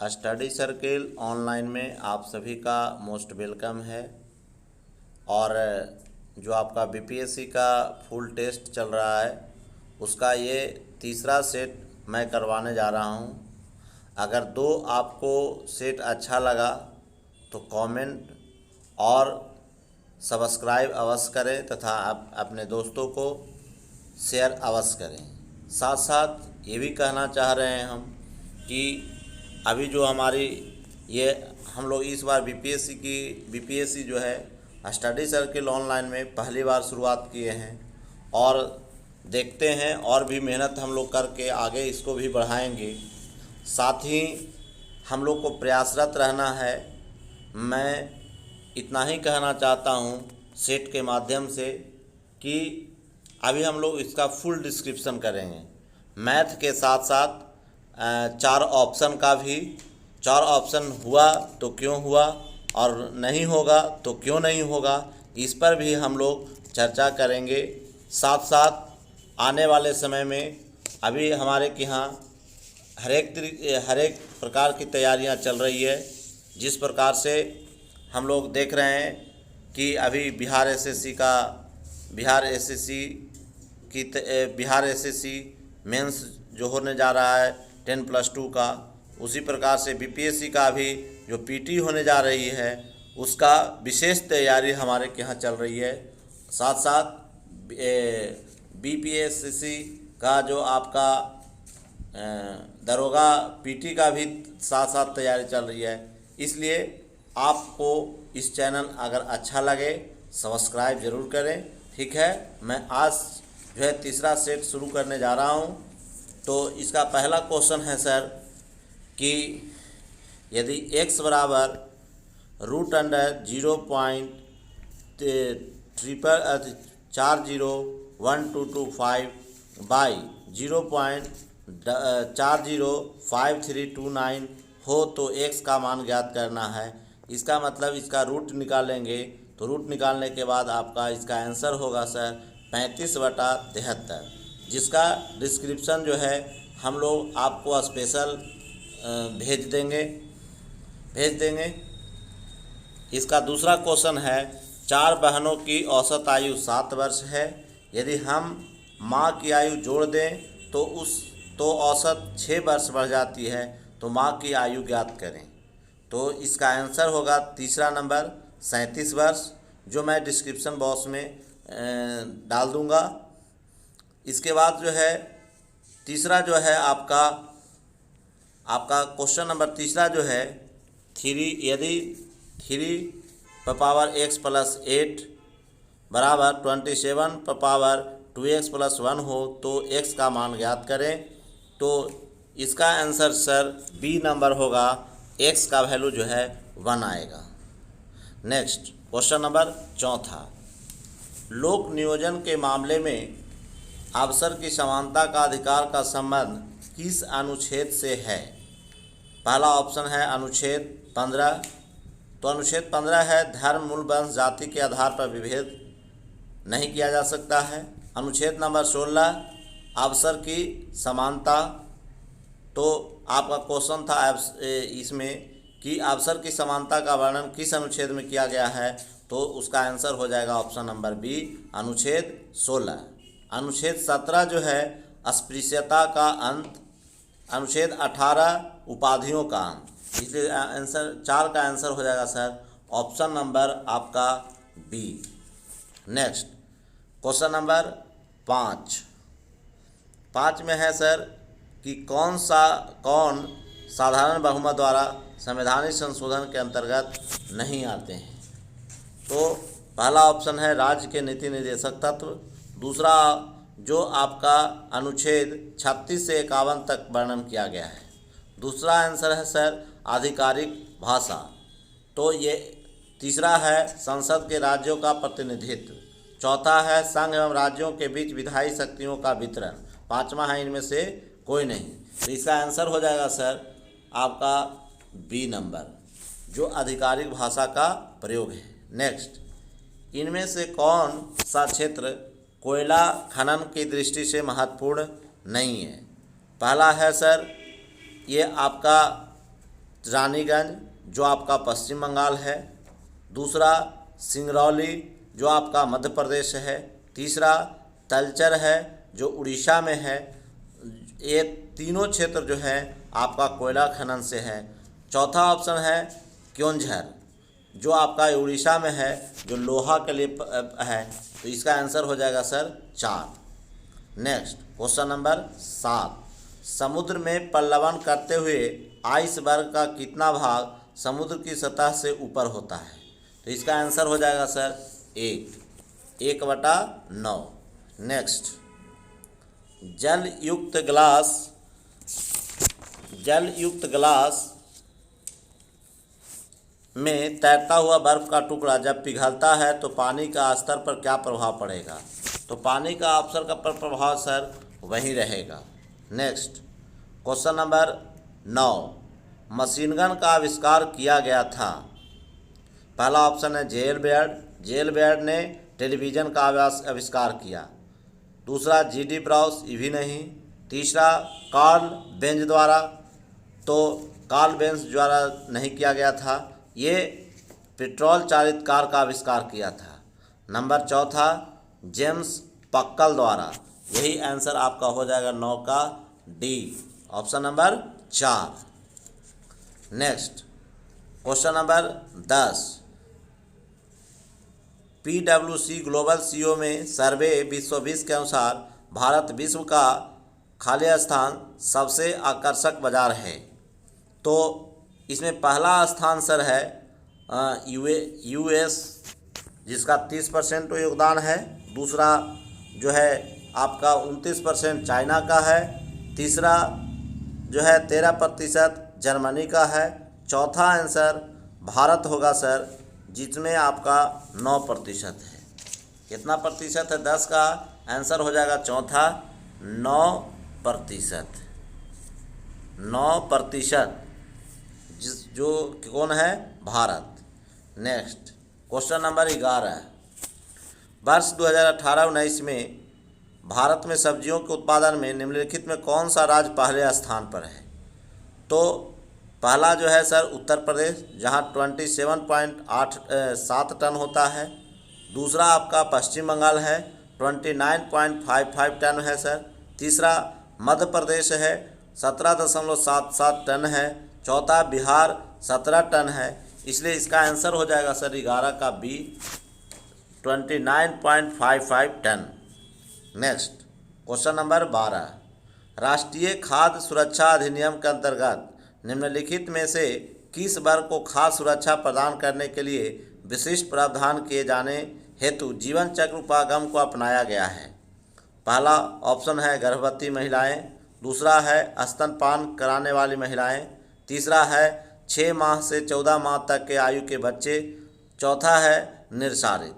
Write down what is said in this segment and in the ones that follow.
Study circle online में आप सभी का मोस्ट वेलकम है। और जो आपका बीपीएससी का फुल टेस्ट चल रहा है उसका ये तीसरा सेट मैं करवाने जा रहा हूँ। अगर दो आपको सेट अच्छा लगा तो कमेंट और सब्सक्राइब अवश्य करें तथा आप अपने दोस्तों को शेयर अवश्य करें। साथ साथ ये भी कहना चाह रहे हैं हम कि अभी जो हमारी ये हम लोग इस बार बीपीएससी जो है स्टडी सर्किल ऑनलाइन में पहली बार शुरुआत किए हैं और देखते हैं और भी मेहनत हम लोग करके आगे इसको भी बढ़ाएंगे। साथ ही हम लोग को प्रयासरत रहना है। मैं इतना ही कहना चाहता हूँ सेट के माध्यम से कि अभी हम लोग इसका फुल डिस्क्रिप्शन करेंगे। मैथ के साथ साथ चार ऑप्शन का भी, चार ऑप्शन हुआ तो क्यों हुआ और नहीं होगा तो क्यों नहीं होगा, इस पर भी हम लोग चर्चा करेंगे। साथ साथ आने वाले समय में अभी हमारे के यहाँ हर एक प्रकार की तैयारियां चल रही है। जिस प्रकार से हम लोग देख रहे हैं कि अभी बिहार एसएससी मेंस जो होने जा रहा है 10+2 का, उसी प्रकार से बीपीएससी का भी जो पीटी होने जा रही है उसका विशेष तैयारी हमारे के यहाँ चल रही है। साथ साथ बीपीएससी का जो आपका दरोगा पीटी का भी साथ साथ तैयारी चल रही है। इसलिए आपको इस चैनल अगर अच्छा लगे सब्सक्राइब ज़रूर करें। ठीक है, मैं आज जो है तीसरा सेट शुरू करने जा रहा हूँ। तो इसका पहला क्वेश्चन है सर कि यदि x बराबर √401225 बाई 0.405329 हो तो x का मान ज्ञात करना है। इसका मतलब इसका रूट निकालेंगे तो रूट निकालने के बाद आपका इसका आंसर होगा सर 35/73, जिसका डिस्क्रिप्शन जो है हम लोग आपको स्पेशल भेज देंगे। इसका दूसरा क्वेश्चन है, चार बहनों की औसत आयु 7 वर्ष है। यदि हम माँ की आयु जोड़ दें तो औसत 6 वर्ष बढ़ जाती है, तो माँ की आयु ज्ञात करें। तो इसका आंसर होगा तीसरा नंबर 37 वर्ष, जो मैं डिस्क्रिप्शन बॉक्स में डाल दूँगा। इसके बाद जो है तीसरा जो है आपका क्वेश्चन नंबर तीसरा जो है यदि 3x+8 बराबर 27/2x+1 हो तो x का मान ज्ञात करें। तो इसका आंसर सर बी नंबर होगा, x का वैल्यू जो है 1 आएगा। नेक्स्ट क्वेश्चन नंबर चौथा, लोक नियोजन के मामले में अवसर की समानता का अधिकार का संबंध किस अनुच्छेद से है? पहला ऑप्शन है अनुच्छेद 15। तो अनुच्छेद 15 है, धर्म, मूल, वंश, जाति के आधार पर विभेद नहीं किया जा सकता है। अनुच्छेद नंबर 16, अवसर की समानता। तो आपका क्वेश्चन था इसमें कि अवसर की समानता का वर्णन किस अनुच्छेद में किया गया है? तो उसका आंसर हो जाएगा ऑप्शन नंबर बी, अनुच्छेद 16। अनुच्छेद 17 जो है अस्पृश्यता का अंत। अनुच्छेद 18 उपाधियों का अंत। इसलिए आंसर 4 का आंसर हो जाएगा सर ऑप्शन नंबर आपका बी। नेक्स्ट क्वेश्चन नंबर 5 में है सर कि कौन साधारण बहुमत द्वारा संवैधानिक संशोधन के अंतर्गत नहीं आते हैं? तो पहला ऑप्शन है राज्य के नीति निर्देशक तत्व। दूसरा जो आपका अनुच्छेद 36 से 51 तक वर्णन किया गया है। दूसरा आंसर है सर आधिकारिक भाषा। तो ये तीसरा है संसद के राज्यों का प्रतिनिधित्व। चौथा है संघ एवं राज्यों के बीच विधायी शक्तियों का वितरण। पांचवा है इनमें से कोई नहीं। तो इसका आंसर हो जाएगा सर आपका बी नंबर, जो आधिकारिक भाषा का प्रयोग है। नेक्स्ट, इनमें से कौन सा क्षेत्र कोयला खनन की दृष्टि से महत्वपूर्ण नहीं है? पहला है सर ये आपका रानीगंज जो आपका पश्चिम बंगाल है, दूसरा सिंगरौली जो आपका मध्य प्रदेश है, तीसरा तलचर है जो उड़ीसा में है। ये तीनों क्षेत्र जो है आपका कोयला खनन से है। चौथा ऑप्शन है क्योंझर जो आपका उड़ीसा में है, जो लोहा के लिए है। तो इसका आंसर हो जाएगा सर 4। नेक्स्ट क्वेश्चन नंबर 7, समुद्र में पल्लवन करते हुए आइसबर्ग का कितना भाग समुद्र की सतह से ऊपर होता है? तो इसका आंसर हो जाएगा सर 1/9। नेक्स्ट, जल युक्त ग्लास में तैरता हुआ बर्फ का टुकड़ा जब पिघलता है तो पानी का स्तर पर क्या प्रभाव पड़ेगा? तो पानी का ऑप्शन का प्रभाव सर वही रहेगा। Next question number 9, machine gun का आविष्कार किया गया था? पहला ऑप्शन है जेल बेयर्ड ने टेलीविज़न का आविष्कार किया। दूसरा जीडी ब्राउस, ये भी नहीं। तीसरा कार्ल बेंज द्वारा, तो कार्ल बेंज द्वारा नहीं किया गया था, ये पेट्रोल चालित कार का आविष्कार किया था। नंबर चौथा जेम्स पक्कल द्वारा। यही आंसर आपका हो जाएगा 9 का D, option number 4। Next question number 10, PwC global CEO में सर्वे 2020 के अनुसार भारत विश्व का खाली स्थान सबसे आकर्षक बाजार है। तो इसमें पहला स्थान सर है यूएस जिसका 30% योगदान है। दूसरा जो है आपका 29% चाइना का है। तीसरा जो है 13% जर्मनी का है। चौथा आंसर भारत होगा सर, जिसमें आपका 9% है। कितना प्रतिशत है? 10 का आंसर हो जाएगा चौथा 9%। 9% जो कौन है? भारत। नेक्स्ट क्वेश्चन नंबर 11, वर्ष 2018-19 में भारत में सब्जियों के उत्पादन में निम्नलिखित में कौन सा राज्य पहले स्थान पर है? तो पहला जो है सर उत्तर प्रदेश, जहां 27.87 टन होता है। दूसरा आपका पश्चिम बंगाल है, 29.55 टन है सर। तीसरा मध्य प्रदेश है, 17.77 टन है। चौथा बिहार 17 टन है। इसलिए इसका आंसर हो जाएगा सर 11 का B, 29.55 ton. Next question number 12, राष्ट्रीय खाद्य सुरक्षा अधिनियम के अंतर्गत निम्नलिखित में से किस वर्ग को खाद्य सुरक्षा प्रदान करने के लिए विशिष्ट प्रावधान किए जाने हेतु जीवन चक्र उपागम को अपनाया गया है? पहला ऑप्शन है गर्भवती महिलाएं। दूसरा है स्तनपान कराने वाली महिलाएं। तीसरा है 6 माह से 14 माह तक के आयु के बच्चे। चौथा है निर्धारित।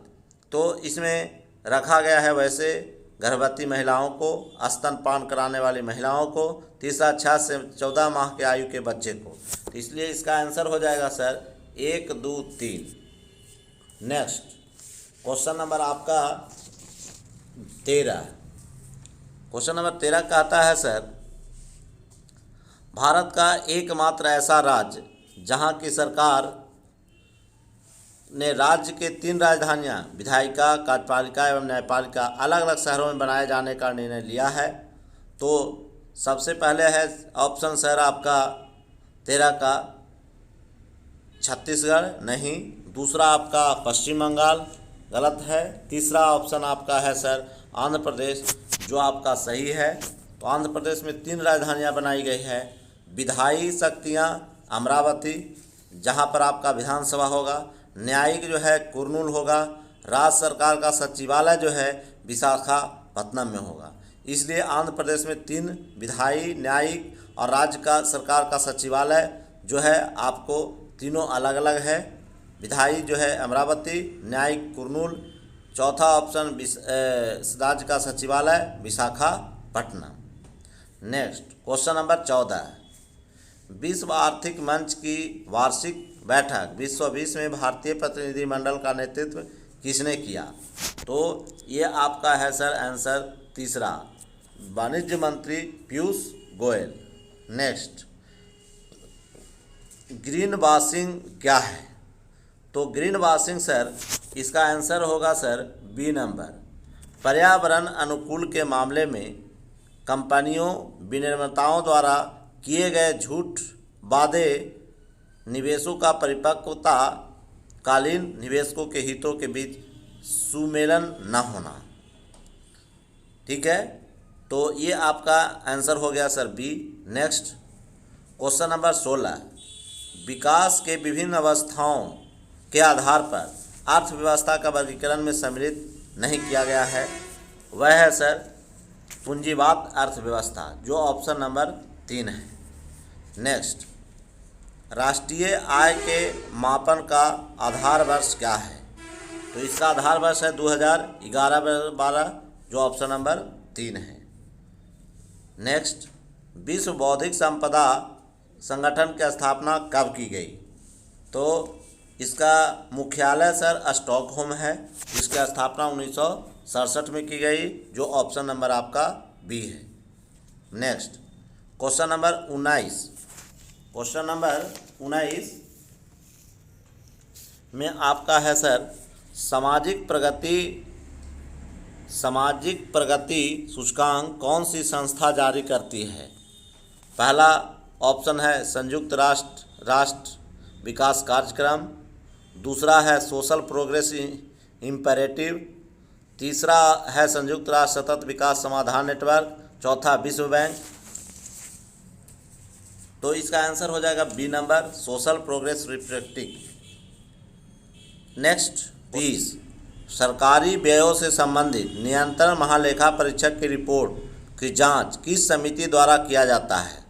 तो इसमें रखा गया है वैसे गर्भवती महिलाओं को, स्तनपान कराने वाली महिलाओं को, तीसरा 6 से 14 माह के आयु के बच्चे को। तो इसलिए इसका आंसर हो जाएगा सर 1, 2, 3। नेक्स्ट क्वेश्चन नंबर आपका 13। क्वेश्चन नंबर 13 कहता है सर, भारत का एकमात्र ऐसा राज्य जहां की सरकार ने राज्य के 3 राजधानियां विधायिका, कार्यपालिका एवं न्यायपालिका अलग अलग शहरों में बनाए जाने का निर्णय लिया है। तो सबसे पहले है ऑप्शन सर आपका 13 का छत्तीसगढ़, नहीं। दूसरा आपका पश्चिम बंगाल, गलत है। तीसरा ऑप्शन आपका है सर आंध्र प्रदेश, जो आपका सही है। तो आंध्र प्रदेश में 3 राजधानियां बनाई गई है। विधायी शक्तियां अमरावती, जहां पर आपका विधानसभा होगा। न्यायिक जो है कुरनूल होगा। राज्य सरकार का सचिवालय जो है विशाखापत्तनम में होगा। इसलिए आंध्र प्रदेश में 3 विधायी, न्यायिक और राज्य का सरकार का सचिवालय जो है आपको तीनों अलग अलग है। विधायी जो है अमरावती, न्यायिक कुरनूल, चौथा ऑप्शन राज्य का सचिवालय विशाखापट्टनम। नेक्स्ट क्वेश्चन नंबर 14, विश्व आर्थिक मंच की वार्षिक बैठक 2020 में भारतीय प्रतिनिधिमंडल का नेतृत्व किसने किया? तो ये आपका है सर आंसर तीसरा, वाणिज्य मंत्री Piyush Goyal. Next green washing क्या है? तो ग्रीन वॉशिंग सर, इसका आंसर होगा सर बी नंबर। पर्यावरण अनुकूल के मामले में कंपनियों विनिर्माताओं द्वारा किए गए झूठ वादे निवेशों का परिपक्वता कालीन निवेशकों के हितों के बीच सुमेलन न होना। ठीक है, तो ये आपका आंसर हो गया sir B. Next question number 16, विकास के विभिन्न अवस्थाओं के आधार पर अर्थव्यवस्था का वर्गीकरण में सम्मिलित नहीं किया गया है, वह है सर पूंजीवाद अर्थव्यवस्था, जो ऑप्शन नंबर 3 है। नेक्स्ट, राष्ट्रीय आय के मापन का आधार वर्ष क्या है? तो इसका आधार वर्ष है 2011-12, जो ऑप्शन नंबर 3 है। नेक्स्ट, विश्व बौद्धिक संपदा संगठन की स्थापना कब की गई? तो इसका मुख्यालय सर स्टॉकहोम है, इसकी स्थापना 1967 में की गई, जो ऑप्शन नंबर आपका बी है। नेक्स्ट क्वेश्चन नंबर 19 में आपका है सर सामाजिक प्रगति सूचकांक कौन सी संस्था जारी करती है? पहला ऑप्शन है संयुक्त राष्ट्र विकास कार्यक्रम, दूसरा है सोशल प्रोग्रेस इम्पेरेटिव, तीसरा है संयुक्त राष्ट्र सतत विकास समाधान नेटवर्क, चौथा विश्व बैंक। तो इसका आंसर हो जाएगा B number, social progress reflective. Next 30, सरकारी व्ययों से संबंधित नियंत्रण महालेखा परीक्षक की रिपोर्ट की जांच किस समिति द्वारा किया जाता है?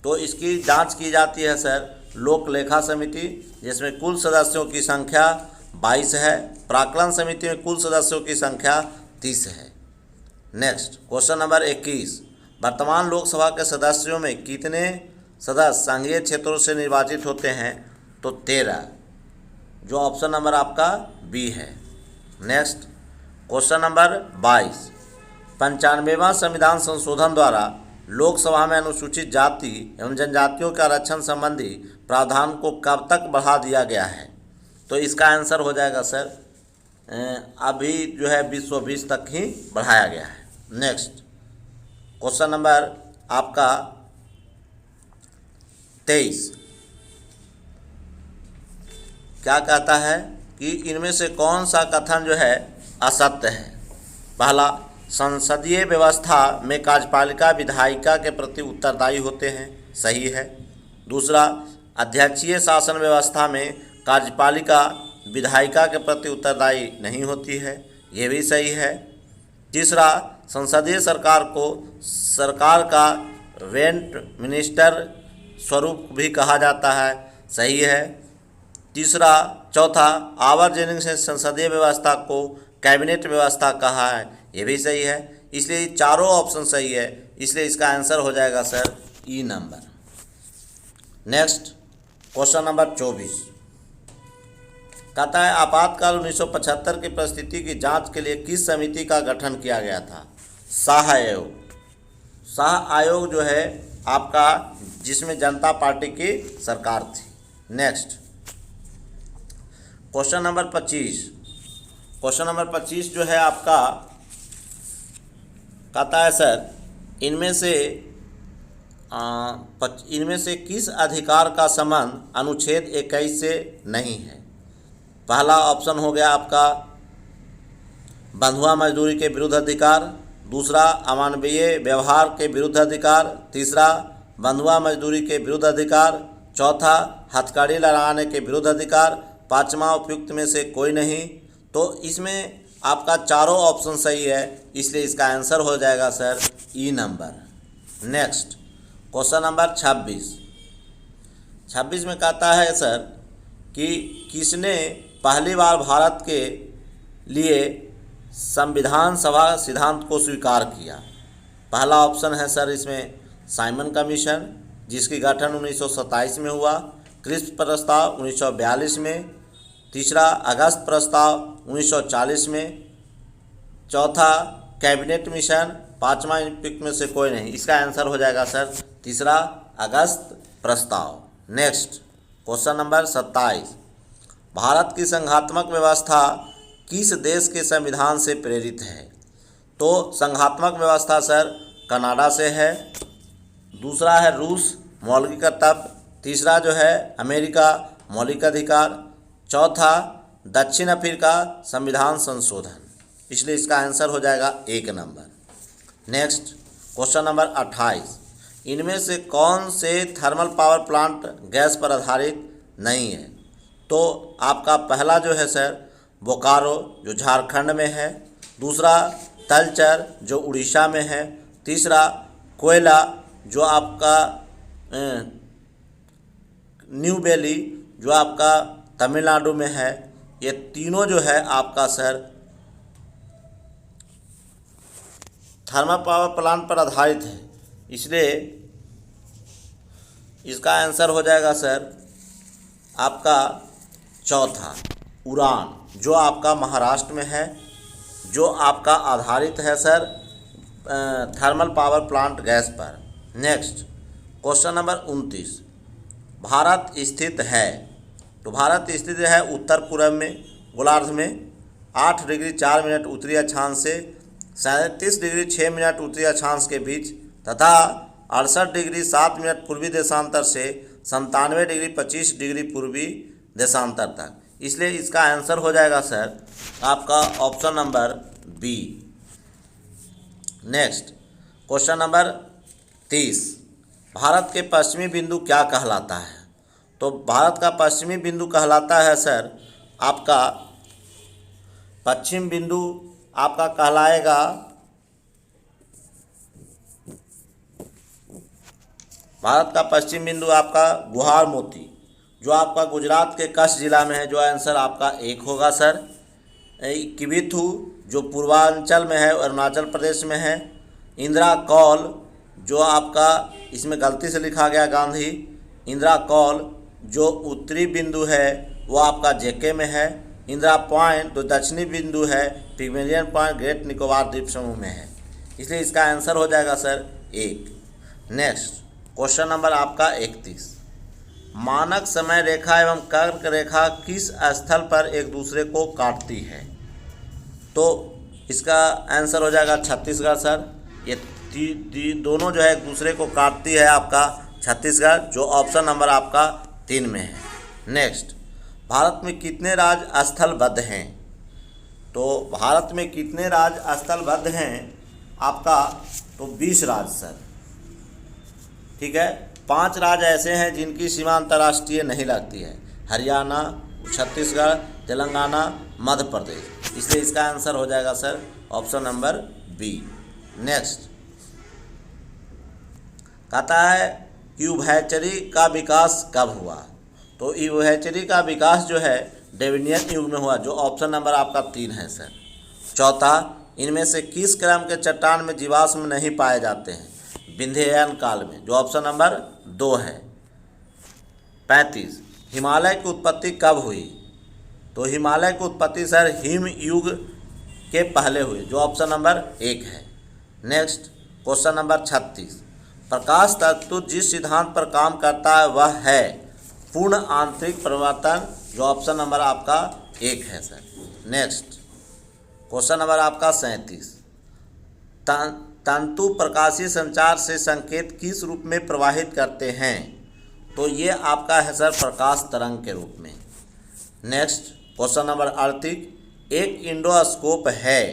तो इसकी जांच की जाती है सर लोक लेखा समिति, जिसमें कुल सदस्यों की संख्या 22 है। प्राक्कलन समिति में कुल सदस्यों की संख्या 30 है। नेक्स्ट क्वेश्चन नंबर 21, वर्तमान लोकसभा के सदस्यों में कितने सदस्य संघीय क्षेत्रों से निर्वाचित होते हैं? तो 13, जो ऑप्शन नंबर आपका बी है। नेक्स्ट क्वेश्चन नंबर 22, 95वां संविधान संशोधन द्वारा लोकसभा में अनुसूचित जाति एवं जनजातियों के आरक्षण संबंधी प्रावधान को कब तक बढ़ा दिया गया है? तो इसका आंसर हो जाएगा सर अभी जो है 2020 तक ही बढ़ाया गया है। नेक्स्ट क्वेश्चन नंबर आपका 23, क्या कहता है कि इनमें से कौन सा कथन जो है असत्य है? पहला, संसदीय व्यवस्था में कार्यपालिका विधायिका के प्रति उत्तरदायी होते हैं, सही है। दूसरा, अध्यक्षीय शासन व्यवस्था में कार्यपालिका विधायिका के प्रति उत्तरदायी नहीं होती है, ये भी सही है। तीसरा, संसदीय सरकार को सरकार का रेंट मिनिस्टर स्वरूप भी कहा जाता है, सही है। चौथा, आवर जेनिंग से संसदीय व्यवस्था को कैबिनेट व्यवस्था कहा है, ये भी सही है। इसलिए चारों ऑप्शन सही है, इसलिए इसका आंसर हो जाएगा सर ई नंबर। नेक्स्ट क्वेश्चन नंबर 24, कहता है आपातकाल 1975 की परिस्थिति की जांच के लिए किस समिति का गठन किया गया था? शाह आयोग। शाह आयोग जो है आपका, जिसमें जनता पार्टी की सरकार थी। नेक्स्ट क्वेश्चन नंबर 25 जो है आपका, कहता है सर इनमें से किस अधिकार का संबंध अनुच्छेद 21 से नहीं है? पहला ऑप्शन हो गया आपका बंधुआ मजदूरी के विरुद्ध अधिकार, दूसरा अमानवीय व्यवहार के विरुद्ध अधिकार, तीसरा बंधुआ मजदूरी के विरुद्ध अधिकार, चौथा हथकड़ी लगाने के विरुद्ध अधिकार, पांचवा उपयुक्त में से कोई नहीं। तो इसमें आपका चारों ऑप्शन सही है, इसलिए इसका आंसर हो जाएगा सर ई नंबर। नेक्स्ट क्वेश्चन नंबर 26 में कहता है सर कि किसने पहली बार भारत के लिए संविधान सभा सिद्धांत को स्वीकार किया? पहला ऑप्शन है सर इसमें साइमन कमीशन, जिसकी गठन 1927 में हुआ। क्रिस्प प्रस्ताव 1942 में, तीसरा अगस्त प्रस्ताव 1940 में, चौथा कैबिनेट मिशन, पांचवा उपयुक्त में से कोई नहीं। इसका आंसर हो जाएगा सर तीसरा अगस्त प्रस्ताव। नेक्स्ट क्वेश्चन नंबर 27, भारत की संघात्मक व्यवस्था किस देश के संविधान से प्रेरित है? तो संघात्मक व्यवस्था सर कनाडा से है। दूसरा है रूस, मौलिक कर्तव्य। तीसरा जो है अमेरिका, मौलिक अधिकार। चौथा दक्षिण अफ्रीका, संविधान संशोधन। इसलिए इसका आंसर हो जाएगा 1 नंबर। नेक्स्ट क्वेश्चन नंबर 28, इनमें से कौन से थर्मल पावर प्लांट गैस पर आधारित नहीं है? तो आपका पहला जो है सर बोकारो जो झारखंड में है। दूसरा तलचर जो उड़ीसा में है। तीसरा कोयला जो आपका न्यू बेली जो आपका तमिलनाडु में है। ये तीनों जो है आपका सर थर्मल पावर प्लांट पर आधारित है। इसलिए इसका आंसर हो जाएगा सर आपका चौथा उड़ान जो आपका महाराष्ट्र में है, जो आपका आधारित है sir thermal power plant gas पर। नेक्स्ट क्वेश्चन नंबर 29, भारत स्थित है? तो भारत स्थित है उत्तर पूर्व में गोलार्ध में 8 डिग्री 4 मिनट उत्तरी अक्षांश से 37 डिग्री 6 मिनट उत्तरी अक्षांश के बीच तथा 68 डिग्री 7 मिनट पूर्वी देशांतर से 97 डिग्री 25 डिग्री पूर्वी देशांतर तक। इसलिए इसका आंसर हो जाएगा सर आपका option number B. Next question number 30, Bharat के पश्चिमी बिंदु क्या कहलाता है? तो भारत का पश्चिमी बिंदु कहलाता है सर आपका पश्चिम बिंदु आपका कहलाएगा भारत का पश्चिम बिंदु आपका गुहार मोती जो आपका गुजरात के कच्छ जिला में है। जो आंसर आपका 1 होगा सर। किबिथु जो पूर्वांचल में है अरुणाचल प्रदेश में है। इंदिरा कौल जो आपका इसमें गलती से लिखा गया गांधी। इंदिरा कौल जो उत्तरी बिंदु है वो आपका जेके में है। इंदिरा पॉइंट जो दक्षिणी बिंदु है पिग्मेलियन पॉइंट ग्रेट निकोबार द्वीप समूह में है। इसलिए इसका आंसर हो जाएगा सर 1। नेक्स्ट क्वेश्चन नंबर आपका 31, मानक समय रेखा एवं कर्क रेखा किस स्थल पर एक दूसरे को काटती है? तो इसका आंसर हो जाएगा छत्तीसगढ़ सर। ये दोनों जो है एक दूसरे को काटती है आपका छत्तीसगढ़, जो ऑप्शन नंबर आपका 3 में है। नेक्स्ट, भारत में कितने राज्य स्थलबद्ध हैं? तो भारत में कितने राज्य स्थलबद्ध हैं आपका? तो 20 राज्य सर। ठीक है, 5 राज्य ऐसे हैं जिनकी सीमा अंतर्राष्ट्रीय नहीं लगती है, हरियाणा, छत्तीसगढ़, तेलंगाना, मध्य प्रदेश। इसलिए इसका आंसर हो जाएगा sir option number B. Next कहता है कि उभयचरी का विकास कब हुआ? तो उभयचरी का विकास जो है डेविनियन युग में हुआ, जो ऑप्शन नंबर आपका 3 है सर। चौथा, इनमें से किस क्रम के चट्टान में जीवाश्म नहीं पाए जाते हैं? विंध्यायन काल में, जो ऑप्शन नंबर 2 है। 35, हिमालय की उत्पत्ति कब हुई? तो हिमालय की उत्पत्ति सर हिम युग के पहले हुई, जो ऑप्शन नंबर 1 है। नेक्स्ट क्वेश्चन नंबर 36, प्रकाश तत्व जिस सिद्धांत पर काम करता है वह है पूर्ण आंतरिक परिवर्तन, जो ऑप्शन नंबर आपका 1 है सर। नेक्स्ट क्वेश्चन नंबर आपका 37, तंतु प्रकाशीय संचार से संकेत किस रूप में प्रवाहित करते हैं? तो ये आपका है सर प्रकाश तरंग के रूप में। नेक्स्ट क्वेश्चन नंबर 38, एक इंडोस्कोप है।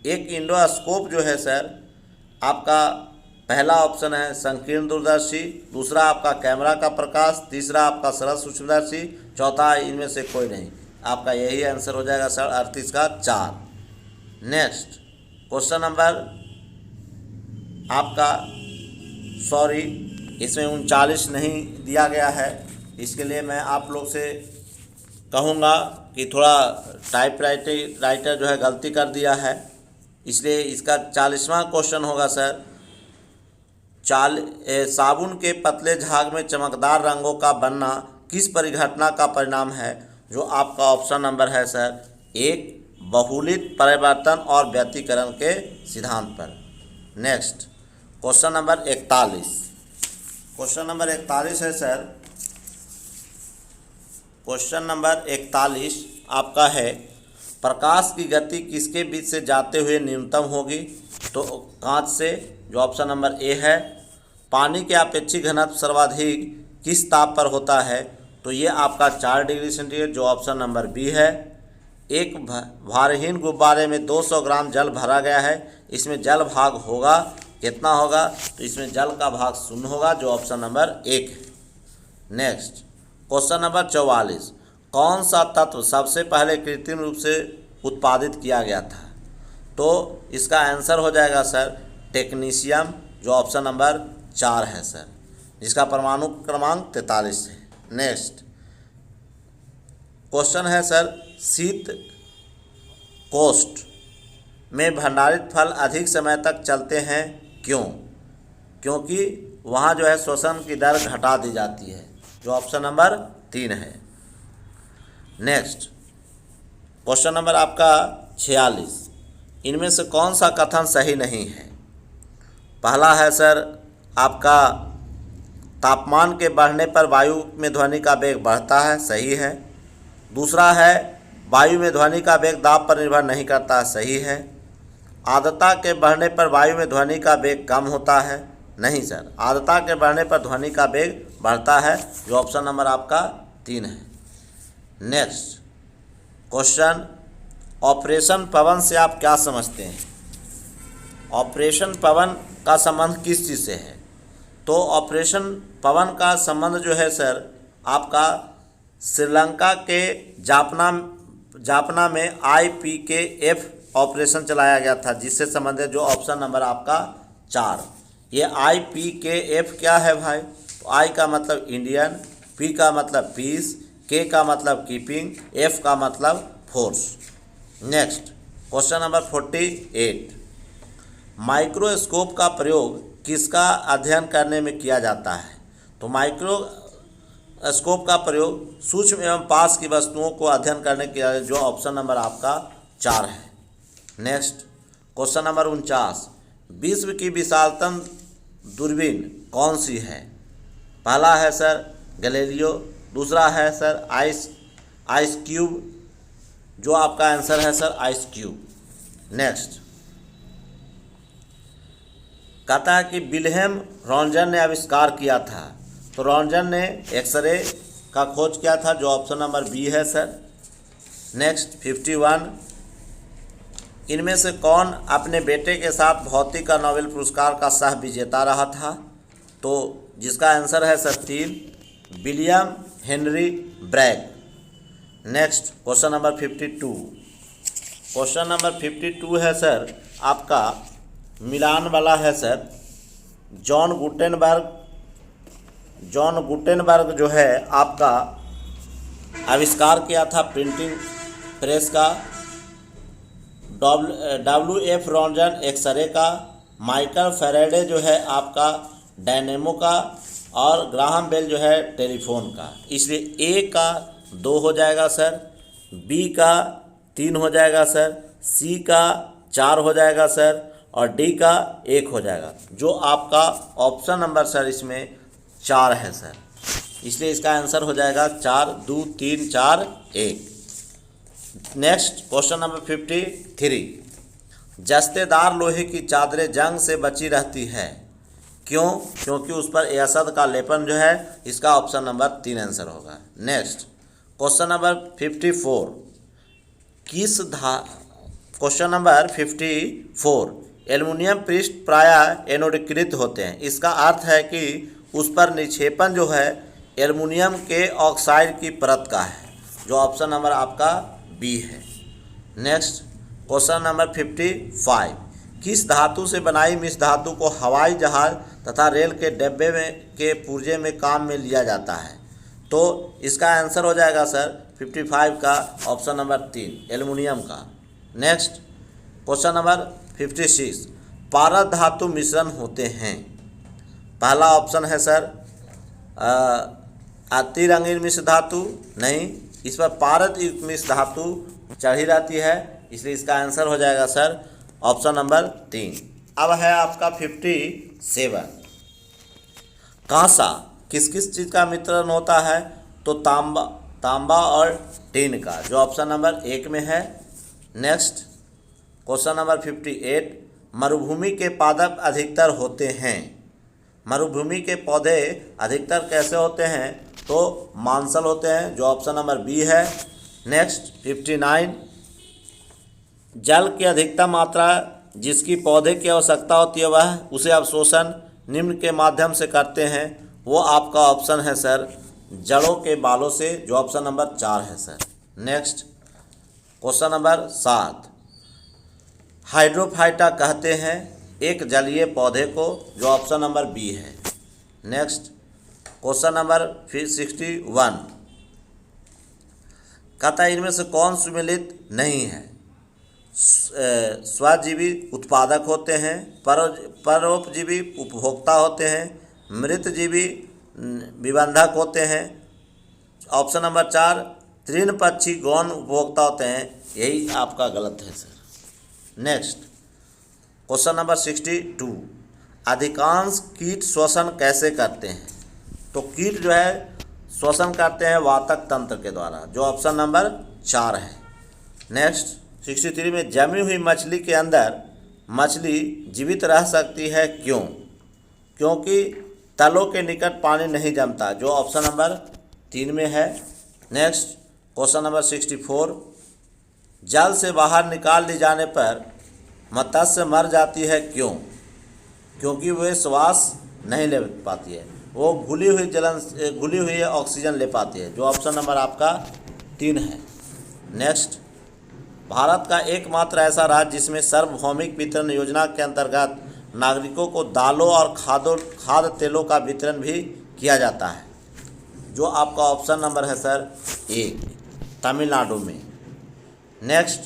एक इंडोस्कोप जो है सर आपका पहला ऑप्शन है संकीर्ण दूरदर्शी, दूसरा आपका कैमरा का प्रकाश, तीसरा आपका सरल सूक्ष्मदर्शी, चौथा इनमें से कोई नहीं। आपका यही आंसर हो जाएगा सर 38 का 4। नेक्स्ट क्वेश्चन नंबर आपका इसमें 39 नहीं दिया गया है, इसके लिए मैं आप लोग से कहूँगा कि थोड़ा राइटर जो है गलती कर दिया है, इसलिए इसका 40वां क्वेश्चन होगा सर। साबुन के पतले झाग में चमकदार रंगों का बनना किस परिघटना का परिणाम है? जो आपका ऑप्शन नंबर है सर 1, बहुलित परिवर्तन और व्यतिकरण के सिद्धांत पर। Next question number 41, question number 41 है सर क्वेश्चन नंबर 41 आपका है, प्रकाश की गति किसके बीच से जाते हुए न्यूनतम होगी? तो कांच से, जो ऑप्शन नंबर ए है। पानी के अपेक्षित घनत्व सर्वाधिक किस ताप पर होता है? तो ये आपका 4 डिग्री सेंटीग्रेड, जो ऑप्शन नंबर बी है। एक भारहीन गुब्बारे में 200 ग्राम जल भरा गया है, इसमें जल भाग होगा कितना होगा? तो इसमें जल का भाग 0 होगा, जो ऑप्शन नंबर 1 है। नेक्स्ट क्वेश्चन नंबर 44, कौन सा तत्व सबसे पहले कृत्रिम रूप से उत्पादित किया गया था? तो इसका आंसर हो जाएगा सर टेक्नीशियम, जो ऑप्शन नंबर 4 है सर, जिसका परमाणु क्रमांक 43 है। नेक्स्ट क्वेश्चन है सर, शीत कोष्ठ में भंडारित फल अधिक समय तक चलते हैं, क्यों? क्योंकि वहाँ जो है श्वसन की दर घटा दी जाती है, जो ऑप्शन नंबर 3 है। नेक्स्ट क्वेश्चन नंबर आपका 46, इनमें से कौन सा कथन सही नहीं है? पहला है सर आपका तापमान के बढ़ने पर वायु में ध्वनि का वेग बढ़ता है, सही है। दूसरा है वायु में ध्वनि का वेग दाब पर निर्भर नहीं करता, सही है। आर्द्रता के बढ़ने पर वायु में ध्वनि का वेग कम होता है, नहीं सर, आर्द्रता के बढ़ने पर ध्वनि का वेग बढ़ता है, जो ऑप्शन नंबर आपका 3 है। नेक्स्ट क्वेश्चन, ऑपरेशन पवन से आप क्या समझते हैं? ऑपरेशन पवन का संबंध किस चीज़ से है? तो ऑपरेशन पवन का संबंध जो है सर आपका श्रीलंका के जाफना में IPKF ऑपरेशन चलाया गया था, जिससे संबंधित, जो ऑप्शन नंबर आपका 4। ये IPKF क्या है भाई? तो I का मतलब इंडियन, P का मतलब पीस, K का मतलब कीपिंग, F का मतलब force. Next question number 48, microscope का प्रयोग किसका अध्ययन करने में किया जाता है? तो माइक्रोस्कोप का प्रयोग सूक्ष्म एवं पास की वस्तुओं को अध्ययन करने के लिए, जो ऑप्शन नंबर आपका 4 है। नेक्स्ट क्वेश्चन नंबर 49, विश्व की विशालतम दूरबीन कौन सी है? पहला है सर गैलीलियो, दूसरा है सर आइस क्यूब, जो आपका आंसर है सर आइस क्यूब। नेक्स्ट कहता है कि विल्हेम रॉन्जन ने आविष्कार किया था, तो रॉन्जन ने एक्सरे का खोज किया था, जो ऑप्शन नंबर बी है सर। नेक्स्ट 51, इनमें से कौन अपने बेटे के साथ भौतिक का नोबेल पुरस्कार का सह विजेता रहा था? तो जिसका आंसर है sir 3, William Henry Bragg. Next question number 52, question number 52 है सर आपका मिलान वाला है सर। जॉन गुटेनबर्ग जो है आपका आविष्कार किया था प्रिंटिंग प्रेस का। WF रॉन्जन एक्सरे का, माइकल फैराडे जो है आपका डायनेमो का, और ग्राहम बेल जो है टेलीफोन का। इसलिए ए का 2 हो जाएगा सर, बी का 3 हो जाएगा सर, सी का 4 हो जाएगा सर, और डी का 1 हो जाएगा, जो आपका ऑप्शन नंबर सर इसमें 4 है सर। इसलिए इसका आंसर हो जाएगा 4, 2, 3, 4, 1। नेक्स्ट क्वेश्चन नंबर 53, जस्तेदार लोहे की चादरें जंग से बची रहती है, क्यों? क्योंकि उस पर एसद का लेपन जो है, इसका ऑप्शन नंबर 3 आंसर होगा। Next question number 54, question number 54, aluminium पृष्ठ प्रायः एनोडीकृत होते हैं, इसका अर्थ है कि उस पर निक्षेपण जो है एल्युमिनियम के ऑक्साइड की परत का है, जो ऑप्शन नंबर आपका बी है। नेक्स्ट क्वेश्चन नंबर 55, किस धातु से बनाई मिश्र धातु को हवाई जहाज तथा रेल के डिब्बे के पुर्जे में काम में लिया जाता है? तो इसका आंसर हो जाएगा सर 55 का ऑप्शन नंबर 3, एल्युमिनियम का। नेक्स्ट क्वेश्चन नंबर 56, पारद धातु मिश्रण होते हैं। पहला ऑप्शन है सर अति रंगीन मिश्र धातु, नहीं, इस पर पारद युक्त मिश्र धातु चढ़ी रहती है, इसलिए इसका आंसर हो जाएगा सर ऑप्शन नंबर 3। अब है आपका 57, कांसा किस किस चीज़ का मिश्रण होता है? तो तांबा, तांबा और टीन का, जो ऑप्शन नंबर 1 में है। नेक्स्ट क्वेश्चन नंबर 58, मरुभूमि के पादप अधिकतर होते हैं। मरुभूमि के पौधे अधिकतर कैसे होते हैं? तो मांसल होते हैं, जो ऑप्शन नंबर बी है। नेक्स्ट 59, जल की अधिकतम मात्रा जिसकी पौधे की आवश्यकता होती है वह उसे अवशोषण निम्न के माध्यम से करते हैं। वो आपका ऑप्शन है सर जड़ों के बालों से, जो ऑप्शन नंबर 4 है सर। नेक्स्ट क्वेश्चन नंबर 7, हाइड्रोफाइटा कहते हैं एक जलीय पौधे को, जो ऑप्शन नंबर बी है। नेक्स्ट क्वेश्चन नंबर 61, कहता है इनमें से कौन सुमेलित नहीं है? स्वजीवी उत्पादक होते हैं, परोपजीवी उपभोक्ता होते हैं, मृतजीवी विबंधक होते हैं। ऑप्शन नंबर 4, तृणपक्षी गौण उपभोक्ता होते हैं। यही आपका गलत है सर। नेक्स्ट क्वेश्चन नंबर 62, अधिकांश कीट श्वसन कैसे करते हैं? तो कीट जो है श्वसन करते हैं वातक तंत्र के द्वारा, जो ऑप्शन नंबर 4 है। नेक्स्ट 63 में जमी हुई मछली के अंदर मछली जीवित रह सकती है, क्यों? क्योंकि तलों के निकट पानी नहीं जमता, जो ऑप्शन नंबर 3 में है। नेक्स्ट क्वेश्चन नंबर 64, जल से बाहर निकाल ली जाने पर मत्स्य मर जाती है, क्यों? क्योंकि वे श्वास नहीं ले पाती है, वो घुली हुई ऑक्सीजन ले पाती है, जो ऑप्शन नंबर आपका 3 है। नेक्स्ट, भारत का एकमात्र ऐसा राज्य जिसमें सार्वभौमिक वितरण योजना के अंतर्गत नागरिकों को दालों और खाद्य तेलों का वितरण भी किया जाता है, जो आपका ऑप्शन नंबर है सर 1, तमिलनाडु में। नेक्स्ट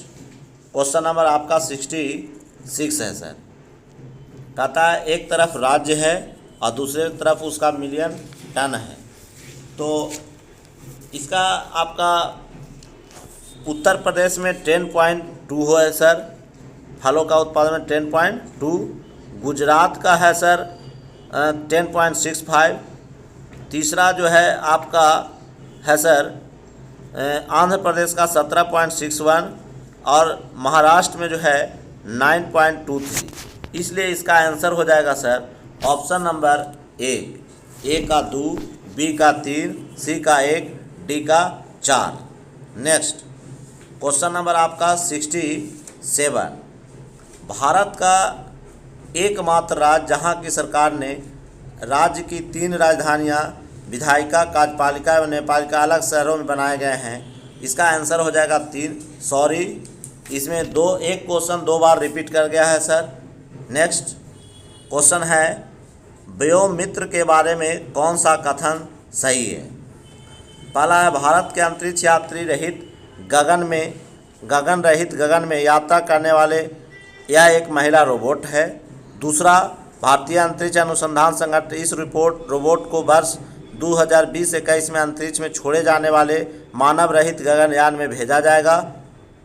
क्वेश्चन नंबर आपका 66 है सर। कहता है एक तरफ राज्य है और दूसरे तरफ उसका मिलियन टन है, तो इसका आपका उत्तर प्रदेश में 10.2 है सर, फलों का उत्पादन में 10.2, गुजरात का है सर 10.65, तीसरा जो है आपका है सर आंध्र प्रदेश का 17.61 और महाराष्ट्र में जो है 9.23। इसलिए इसका आंसर हो जाएगा सर ऑप्शन नंबर 1, ए का 2, बी का 3, सी का 1, डी का 4। नेक्स्ट क्वेश्चन नंबर आपका 67, भारत का एकमात्र राज्य जहां की सरकार ने राज्य की 3 राजधानियां विधायिका, कार्यपालिका एवं न्यायपालिका अलग शहरों में बनाए गए हैं। इसका आंसर हो जाएगा 3। सॉरी, इसमें एक क्वेश्चन 2 बार रिपीट कर गया है सर। नेक्स्ट क्वेश्चन है व्योममित्र के बारे में कौन सा कथन सही है? पहला है भारत के अंतरिक्ष यात्री रहित गगन में यात्रा करने वाले यह एक महिला रोबोट है। दूसरा, भारतीय अंतरिक्ष अनुसंधान संगठन इस रोबोट को वर्ष 2020-21 में अंतरिक्ष में छोड़े जाने वाले मानव रहित गगनयान में भेजा जाएगा।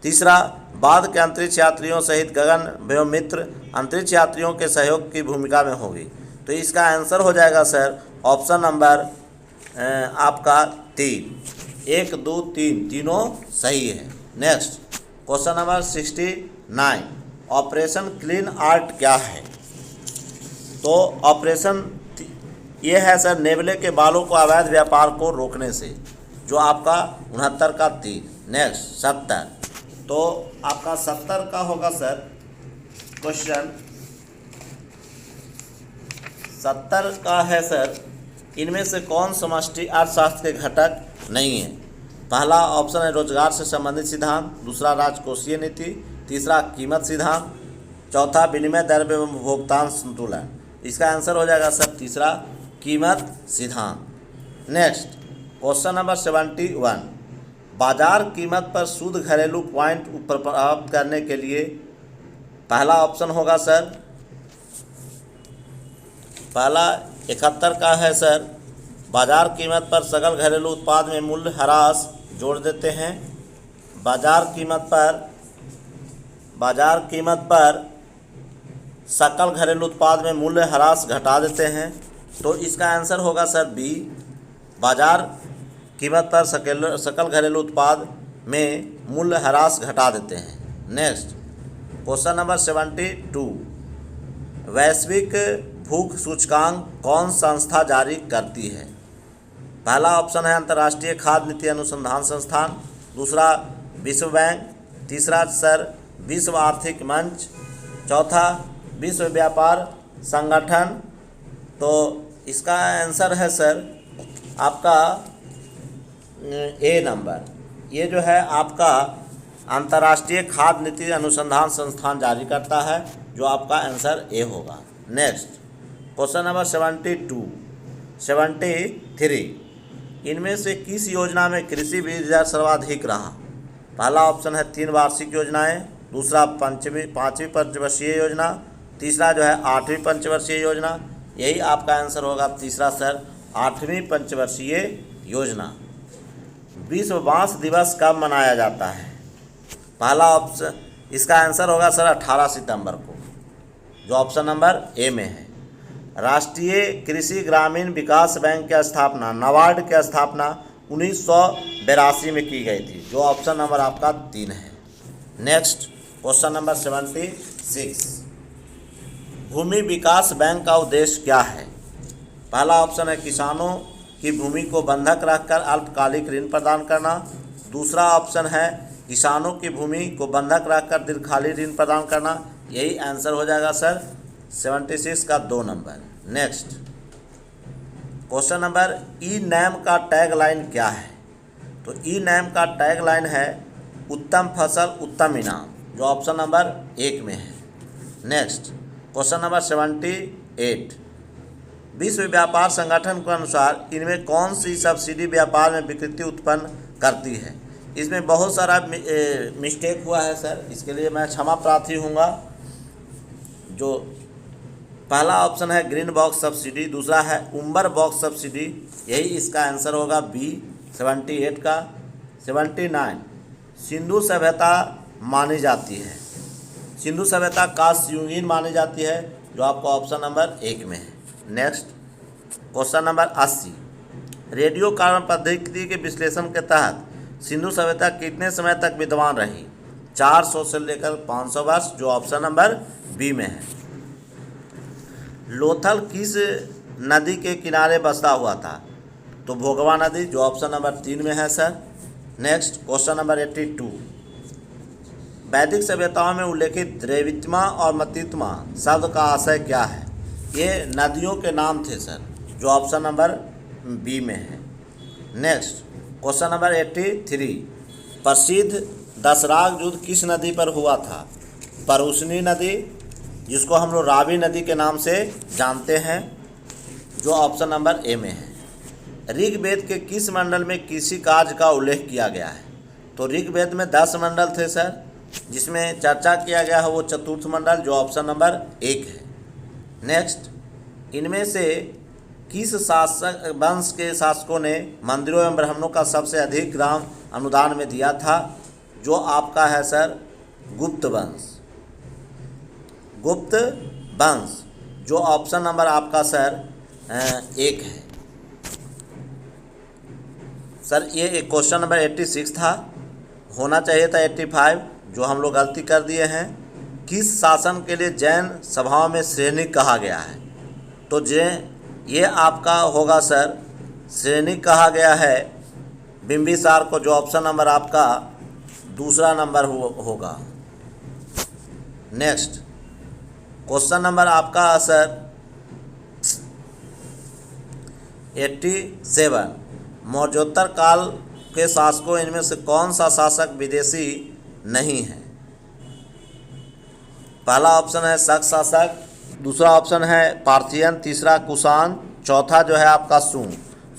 तीसरा, बाद के अंतरिक्ष यात्रियों सहित गगन व्योममित्र अंतरिक्ष यात्रियों के सहयोग की भूमिका में होगी। तो इसका आंसर हो जाएगा सर ऑप्शन नंबर आपका 3, 1, 2, 3 तीनों सही है। Next question number 69, operation clean art क्या है? तो ऑपरेशन ये है सर नेवले के बालों को अवैध व्यापार को रोकने से, जो आपका 69 का 3। नेक्स्ट 70, तो आपका 70 का होगा सर क्वेश्चन 70 का है सर, इनमें से कौन समष्टि अर्थशास्त्र के घटक नहीं है? पहला ऑप्शन है रोजगार से संबंधित सिद्धांत, दूसरा राजकोषीय नीति, तीसरा कीमत सिद्धांत, चौथा विनिमय दर एवं भुगतान संतुलन। इसका आंसर हो जाएगा सर तीसरा, कीमत सिद्धांत। नेक्स्ट क्वेश्चन नंबर 71, बाजार कीमत पर शुद्ध घरेलू पॉइंट प्राप्त करने के लिए पहला ऑप्शन होगा सर, पहला 71 का है सर, बाजार कीमत पर सकल घरेलू उत्पाद में मूल्य ह्रास जोड़ देते हैं। बाजार कीमत पर सकल घरेलू उत्पाद में मूल्य ह्रास घटा देते हैं। तो इसका आंसर होगा सर बी, बाजार कीमत पर सकल घरेलू उत्पाद में मूल्य ह्रास घटा देते हैं। नेक्स्ट क्वेश्चन नंबर 72, वैश्विक भूख सूचकांक कौन संस्था जारी करती है? पहला ऑप्शन है अंतर्राष्ट्रीय खाद्य नीति अनुसंधान संस्थान, दूसरा विश्व बैंक, तीसरा सर विश्व आर्थिक मंच, चौथा विश्व व्यापार संगठन। तो इसका आंसर है सर आपका ए नंबर। ये जो है आपका अंतर्राष्ट्रीय खाद्य नीति अनुसंधान संस्थान जारी करता है, जो आपका आंसर ए होगा। नेक्स्ट क्वेश्चन नंबर 73, इनमें से किस योजना में कृषि बीज दर सर्वाधिक रहा? पहला ऑप्शन है 3 वार्षिक योजनाएं, दूसरा 5वीं पंचवर्षीय योजना, तीसरा जो है 8वीं पंचवर्षीय योजना। यही आपका आंसर होगा तीसरा सर 8वीं पंचवर्षीय योजना। विश्व बांस दिवस कब मनाया जाता है? पहला ऑप्शन, इसका आंसर होगा सर 18 सितंबर को, जो ऑप्शन नंबर ए में है। राष्ट्रीय कृषि ग्रामीण विकास बैंक की स्थापना, नाबार्ड की स्थापना 1982 में की गई थी, जो ऑप्शन नंबर आपका 3 है। नेक्स्ट क्वेश्चन नंबर 76, भूमि विकास बैंक का उद्देश्य क्या है? पहला ऑप्शन है किसानों की भूमि को बंधक रखकर अल्पकालिक ऋण प्रदान करना, दूसरा ऑप्शन है किसानों की भूमि को बंधक रखकर दीर्घकालिक ऋण प्रदान करना। यही आंसर हो जाएगा सर 76 का 2 number. Next question number E NAM का टैग लाइन क्या है? तो ई नैम का टैग लाइन है उत्तम फसल उत्तम इनाम, जो ऑप्शन नंबर 1 में है। नेक्स्ट क्वेश्चन नंबर 78, विश्व व्यापार संगठन के अनुसार इनमें कौन सी सब्सिडी व्यापार में विकृति उत्पन्न करती है? इसमें बहुत सारा मिस्टेक हुआ है सर, इसके लिए मैं क्षमा प्रार्थी हूँगा। जो पहला ऑप्शन है ग्रीन बॉक्स सब्सिडी, दूसरा है उम्बर बॉक्स सब्सिडी, यही इसका आंसर होगा बी 78 का। 79, सिंधु सभ्यता मानी जाती है, सिंधु सभ्यता कास्ट युगीन मानी जाती है, जो आपका ऑप्शन नंबर 1 में है। Next question number 80, radio carbon पद्धति के विश्लेषण के तहत सिंधु सभ्यता कितने समय तक विद्यमान रही? 400 से लेकर 500 वर्ष, जो ऑप्शन नंबर बी में है। लोथल किस नदी के किनारे बसा हुआ था? तो भोगवा नदी, जो ऑप्शन नंबर 3 में है सर। नेक्स्ट क्वेश्चन नंबर 82, वैदिक सभ्यताओं में उल्लेखित द्रवित्मा और मतित्मा शब्द का आशय क्या है? ये नदियों के नाम थे सर, जो ऑप्शन नंबर बी में है। नेक्स्ट क्वेश्चन नंबर 83, प्रसिद्ध दसराग युद्ध किस नदी पर हुआ था? परुशनी नदी, जिसको हम लोग रावी नदी के नाम से जानते हैं, जो ऑप्शन नंबर ए में है। ऋग्वेद के किस मंडल में कृषि कार्य का उल्लेख किया गया है? तो ऋग्वेद में 10 मंडल थे सर, जिसमें चर्चा किया गया है वो चतुर्थ मंडल, जो ऑप्शन नंबर 1 है। नेक्स्ट, इनमें से किस शासक वंश के शासकों ने मंदिरों एवं ब्राह्मणों का सबसे अधिक ग्राम अनुदान में दिया था? जो आपका है सर गुप्त वंश, गुप्त वंश, जो ऑप्शन नंबर आपका सर 1 है। सर ये एक क्वेश्चन नंबर 86 था, होना चाहिए था 85, जो हम लोग गलती कर दिए हैं। किस शासन के लिए जैन सभाओं में श्रेणी कहा गया है? तो ये आपका होगा सर श्रेणी कहा गया है बिंबिसार को, जो ऑप्शन नंबर आपका दूसरा नंबर होगा। नेक्स्ट क्वेश्चन नंबर आपका सर 87, मौर्योत्तर काल के शासकों इनमें से कौन सा शासक विदेशी नहीं है? पहला ऑप्शन है शक शासक, दूसरा ऑप्शन है पार्थियन, तीसरा कुषाण, चौथा जो है आपका सुंग।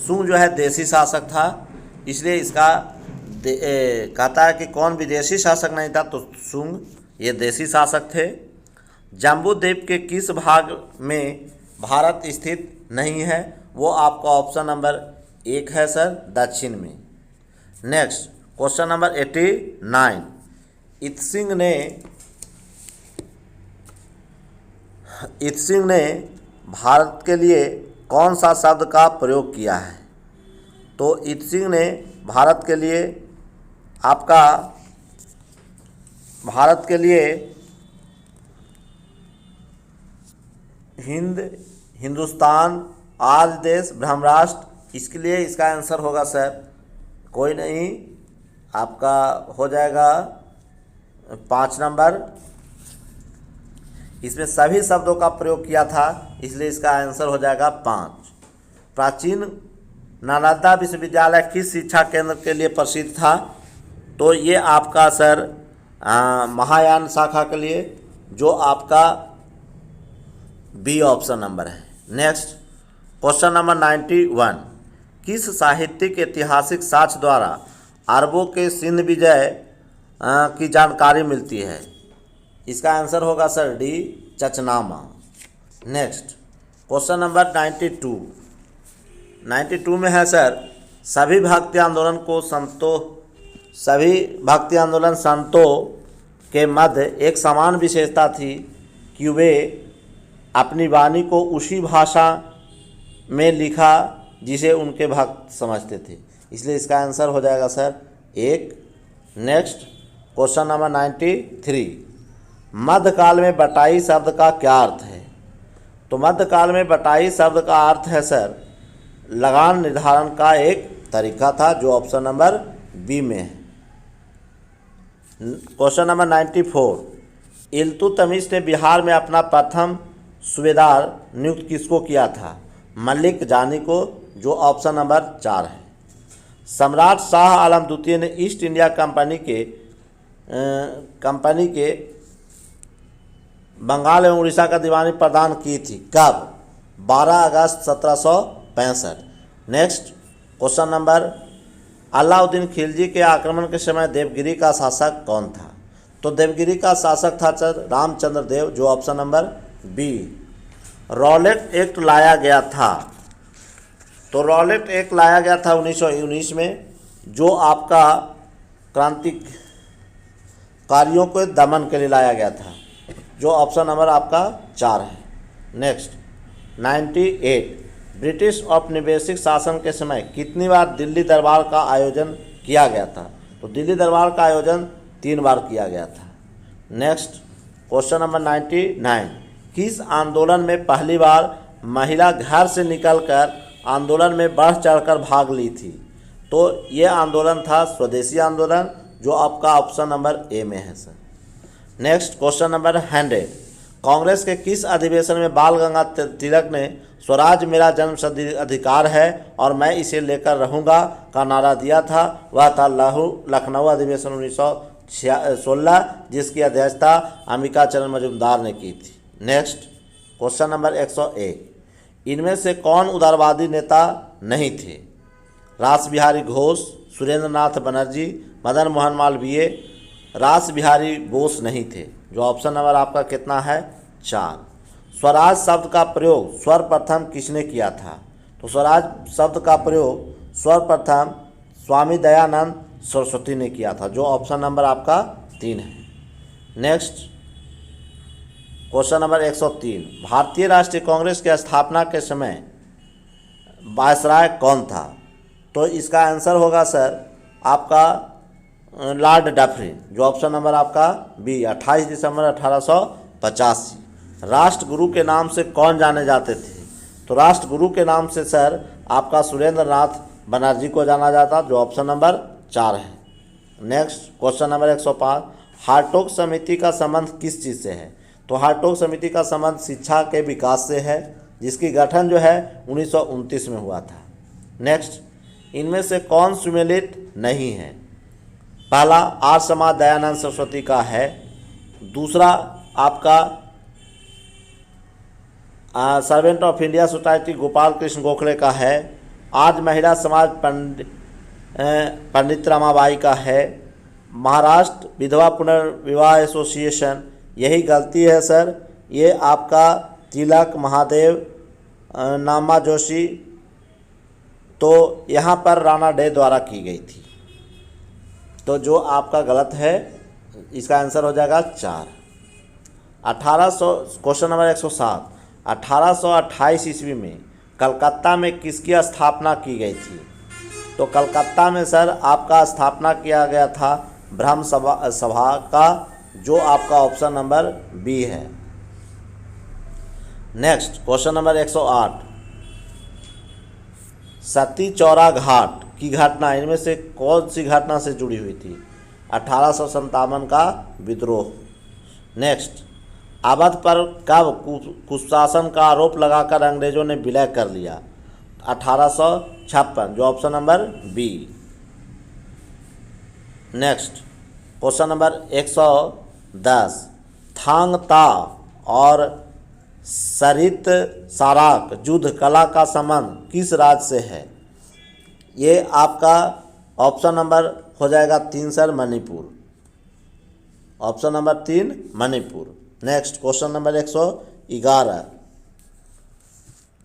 सुंग जो है देशी शासक था, इसलिए इसका कहता है कि कौन विदेशी शासक नहीं था, तो सुंग ये देशी शासक थे। जम्बूद्वीप के किस भाग में भारत स्थित नहीं है? वो आपका ऑप्शन नंबर 1 है सर, दक्षिण में। नेक्स्ट क्वेश्चन नंबर 89, इत्सिंग ने भारत के लिए कौन सा शब्द का प्रयोग किया है? तो इत सिंह ने भारत के लिए हिंदुस्तान, आज देश, ब्रह्मराष्ट्र, इसके लिए इसका आंसर होगा सर कोई नहीं, आपका हो जाएगा 5 नंबर। इसमें सभी शब्दों का प्रयोग किया था, इसलिए इसका आंसर हो जाएगा 5। प्राचीन नालंदा विश्वविद्यालय किस शिक्षा केंद्र के लिए प्रसिद्ध था? तो ये आपका सर महायान शाखा के लिए, जो आपका बी ऑप्शन नंबर है। नेक्स्ट क्वेश्चन नंबर 91, किस साहित्यिक ऐतिहासिक साक्ष्य द्वारा अरबों के सिंध विजय की जानकारी मिलती है? इसका आंसर होगा sir D, Chachnama. Next question number 92 में है सर, सभी भक्ति आंदोलन संतों के मध्य एक समान विशेषता थी कि वे अपनी वाणी को उसी भाषा में लिखा जिसे उनके भक्त समझते थे, इसलिए इसका आंसर हो जाएगा सर 1। नेक्स्ट क्वेश्चन नंबर 93, मध्यकाल में बटाई शब्द का क्या अर्थ है? तो मध्यकाल में बटाई शब्द का अर्थ है सर लगान निर्धारण का एक तरीका था, जो ऑप्शन नंबर बी में है। क्वेश्चन नंबर 94, इल्तुतमिश ने बिहार में अपना प्रथम सूबेदार नियुक्त किसको किया था? मलिक जानी को, जो ऑप्शन नंबर 4 है। सम्राट शाह आलम द्वितीय ने ईस्ट इंडिया कंपनी के बंगाल एवं उड़ीसा का दीवानी प्रदान की थी, कब? 12 अगस्त 1765। Next question number, Alauddin Khilji के आक्रमण के समय देवगिरी का शासक कौन था? तो देवगिरी का शासक था रामचंद्र देव, जो option number B. Rowlatt Act लाया गया था, तो रॉलेट एक्ट लाया गया था 1919 में, जो आपका क्रांतिकारियों को दमन के लिए लाया गया था, जो ऑप्शन नंबर आपका 4 है। नेक्स्ट 98, ब्रिटिश औपनिवेशिक शासन के समय कितनी बार दिल्ली दरबार का आयोजन किया गया था? तो दिल्ली दरबार का आयोजन 3 बार किया गया था। नेक्स्ट क्वेश्चन नंबर 99, किस आंदोलन में पहली बार महिला घर से निकलकर आंदोलन में बढ़ चढ़कर भाग ली थी? तो ये आंदोलन था स्वदेशी आंदोलन, जो आपका ऑप्शन नंबर ए में है sir. Next question number 100, Congress के किस अधिवेशन में बाल गंगाधर तिलक ने स्वराज मेरा जन्मसिद्ध अधिकार है और मैं इसे लेकर रहूँगा का नारा दिया था? वह था लखनऊ अधिवेशन 1916, जिसकी अध्यक्षता अंबिका चरण मजूमदार ने की थी। नेक्स्ट क्वेश्चन नंबर 101, इनमें से कौन उदारवादी नेता नहीं थे? रास बिहारी घोष, सुरेंद्र नाथ बनर्जी, मदन मोहन मालवीय, रास बिहारी बोस नहीं थे, जो ऑप्शन नंबर आपका कितना है? 4। स्वराज शब्द का प्रयोग सर्वप्रथम किसने किया था? तो स्वराज शब्द का प्रयोग सर्वप्रथम स्वामी दयानंद सरस्वती ने किया था, जो ऑप्शन नंबर आपका 3 है। नेक्स्ट क्वेश्चन नंबर 103, भारतीय राष्ट्रीय कांग्रेस की स्थापना के समय वायसराय कौन था? तो इसका आंसर होगा सर आपका लॉर्ड डफरिन, जो ऑप्शन नंबर आपका बी, 28 दिसंबर 1885। राष्ट्रगुरु के नाम से कौन जाने जाते थे? तो राष्ट्रगुरु के नाम से सर आपका सुरेंद्र नाथ बनर्जी को जाना जाता, जो ऑप्शन नंबर 4 है। नेक्स्ट क्वेश्चन नंबर 105, हार्टोग समिति का संबंध किस चीज़ से है? तो हार्टोग समिति का संबंध शिक्षा के विकास से है, जिसकी गठन जो है 1929 में हुआ था। नेक्स्ट, इनमें से कौन सुमेलित नहीं है? पहला आर्य समाज दयानंद सरस्वती का है, दूसरा आपका servant of India society Gopal Krishna Gokhale का है, आज महिला समाज पंडित रमाबाई का है, महाराष्ट्र विधवा पुनर्विवाह एसोसिएशन, यही गलती है सर, ये आपका तिलक, महादेव, नामा जोशी, तो यहाँ पर राणा डे द्वारा की गई थी, तो जो आपका गलत है इसका आंसर हो जाएगा 4। 1800 क्वेश्चन नंबर 107, 1828 ईस्वी में कलकत्ता में किसकी स्थापना की गई थी? तो कलकत्ता में सर आपका स्थापना किया गया था ब्रह्म सभा का, जो आपका ऑप्शन नंबर बी है। नेक्स्ट क्वेश्चन नंबर 108, सती चौरा घाट की घटना इनमें से कौन सी घटना से जुड़ी हुई थी? 1857 का विद्रोह। नेक्स्ट, अवध पर कब कुशासन का आरोप लगाकर अंग्रेजों ने विलय कर लिया? 1856, जो option number B. Next question number 110, Thang Ta और सरित साराक युद्ध कला का संबंध किस राज्य से है? ये आपका ऑप्शन नंबर हो जाएगा 3 sir, Manipur. Option number 3 Manipur. Next question number 111,